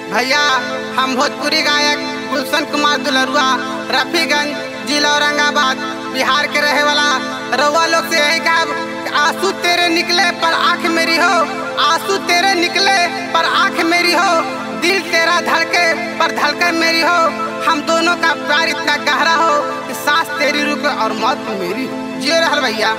भैया हम भोजपुरी गायक गुलशन कुमार दुलरुआ रफीगंज जिला औरंगाबाद बिहार के रहे वाला रउआ लोग से यही कहब, आंसू तेरे निकले पर आँख मेरी हो, आंसू तेरे निकले पर आँख मेरी हो, दिल तेरा धड़के पर धड़कन मेरी हो, हम दोनों का प्यार इतना गहरा हो कि सांस तेरी रुके और मौत मेरी। जियो रहल भैया।